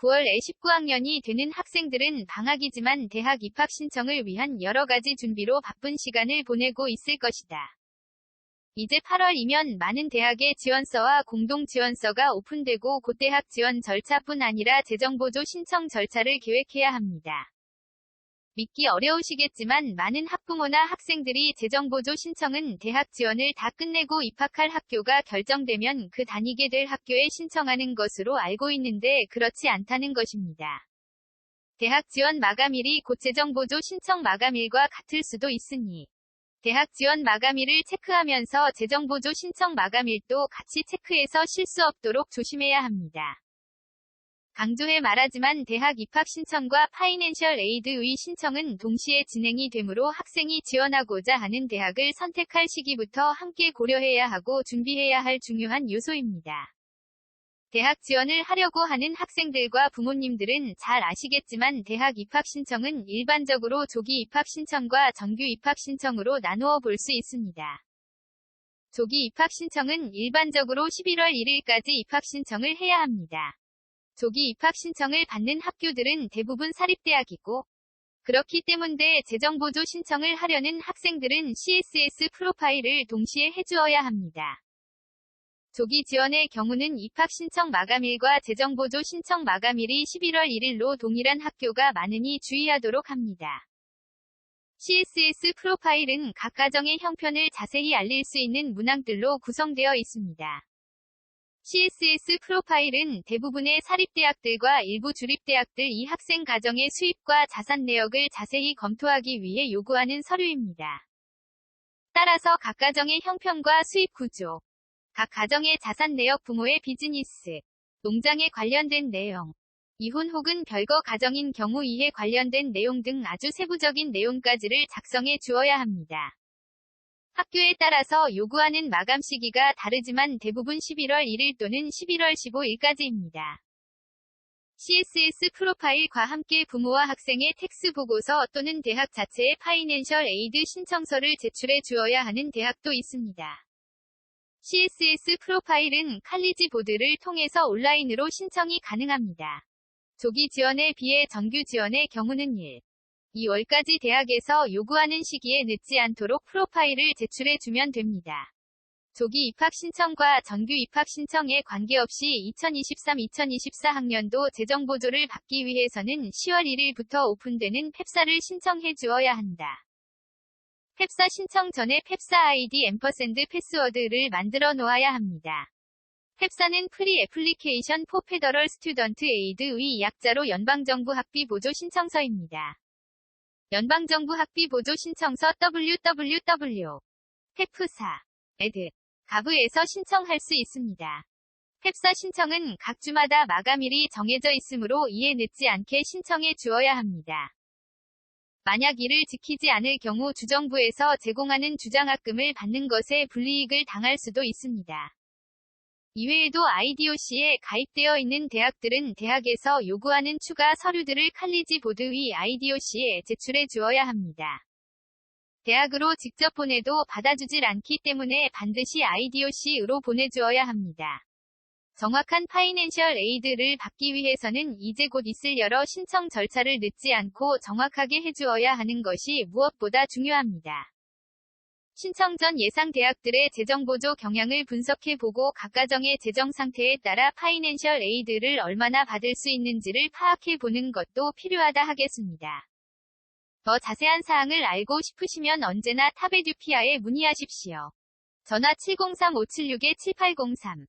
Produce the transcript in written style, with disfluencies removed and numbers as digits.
9월에 19학년이 되는 학생들은 방학이지만 대학 입학 신청을 위한 여러 가지 준비로 바쁜 시간을 보내고 있을 것이다. 이제 8월이면 많은 대학의 지원서와 공동지원서가 오픈되고 곧 대학 지원 절차뿐 아니라 재정보조 신청 절차를 계획해야 합니다. 믿기 어려우시겠지만 많은 학부모나 학생들이 재정보조 신청은 대학 지원을 다 끝내고 입학할 학교가 결정되면 그 다니게 될 학교에 신청하는 것으로 알고 있는데 그렇지 않다는 것입니다. 대학 지원 마감일이 곧 재정보조 신청 마감일과 같을 수도 있으니 대학 지원 마감일을 체크하면서 재정보조 신청 마감일도 같이 체크해서 실수 없도록 조심해야 합니다. 강조해 말하지만 대학 입학 신청과 파이낸셜 에이드의 신청은 동시에 진행이 되므로 학생이 지원하고자 하는 대학을 선택할 시기부터 함께 고려해야 하고 준비해야 할 중요한 요소입니다. 대학 지원을 하려고 하는 학생들과 부모님들은 잘 아시겠지만 대학 입학 신청은 일반적으로 조기 입학 신청과 정규 입학 신청으로 나누어 볼 수 있습니다. 조기 입학 신청은 일반적으로 11월 1일까지 입학 신청을 해야 합니다. 조기 입학 신청을 받는 학교들은 대부분 사립대학이고 그렇기 때문에 재정보조 신청을 하려는 학생들은 CSS 프로파일을 동시에 해주어야 합니다. 조기 지원의 경우는 입학 신청 마감일과 재정보조 신청 마감일이 11월 1일로 동일한 학교가 많으니 주의하도록 합니다. CSS 프로파일은 각 가정의 형편을 자세히 알릴 수 있는 문항들로 구성되어 있습니다. CSS 프로파일은 대부분의 사립대학들과 일부 주립대학들 이 학생 가정의 수입과 자산 내역을 자세히 검토하기 위해 요구하는 서류입니다. 따라서 각 가정의 형편과 수입 구조, 각 가정의 자산 내역, 부모의 비즈니스, 농장에 관련된 내용, 이혼 혹은 별거 가정인 경우 이에 관련된 내용 등 아주 세부적인 내용까지를 작성해 주어야 합니다. 학교에 따라서 요구하는 마감 시기가 다르지만 대부분 11월 1일 또는 11월 15일까지입니다. CSS 프로파일과 함께 부모와 학생의 텍스 보고서 또는 대학 자체의 파이낸셜 에이드 신청서를 제출해 주어야 하는 대학도 있습니다. CSS 프로파일은 칼리지 보드를 통해서 온라인으로 신청이 가능합니다. 조기 지원에 비해 정규 지원의 경우는 2월까지 대학에서 요구하는 시기에 늦지 않도록 프로파일을 제출해 주면 됩니다. 조기 입학 신청과 정규 입학 신청에 관계없이 2023-2024 학년도 재정보조를 받기 위해서는 10월 1일부터 오픈되는 펩사를 신청해 주어야 한다. 펩사 신청 전에 펩사 아이디 &, 패스워드를 만들어 놓아야 합니다. 펩사는 프리 애플리케이션 포 페더럴 스튜던트 에이드의 약자로 연방정부 학비 보조 신청서입니다. 연방정부 학비 보조 신청서 www.pepsa.ed 가브에서 신청할 수 있습니다. 펩사 신청은 각 주마다 마감일이 정해져 있으므로 이에 늦지 않게 신청해 주어야 합니다. 만약 이를 지키지 않을 경우 주정부에서 제공하는 주장학금을 받는 것에 불이익을 당할 수도 있습니다. 이외에도 IDOC에 가입되어 있는 대학들은 대학에서 요구하는 추가 서류들을 칼리지 보드의 IDOC에 제출해 주어야 합니다. 대학으로 직접 보내도 받아주질 않기 때문에 반드시 IDOC으로 보내주어야 합니다. 정확한 파이낸셜 에이드를 받기 위해서는 이제 곧 있을 여러 신청 절차를 늦지 않고 정확하게 해주어야 하는 것이 무엇보다 중요합니다. 신청 전 예상 대학들의 재정보조 경향을 분석해보고 각 가정의 재정 상태에 따라 파이낸셜 에이드를 얼마나 받을 수 있는지를 파악해보는 것도 필요하다 하겠습니다. 더 자세한 사항을 알고 싶으시면 언제나 탑에듀피아에 문의하십시오. 전화 703-576-7803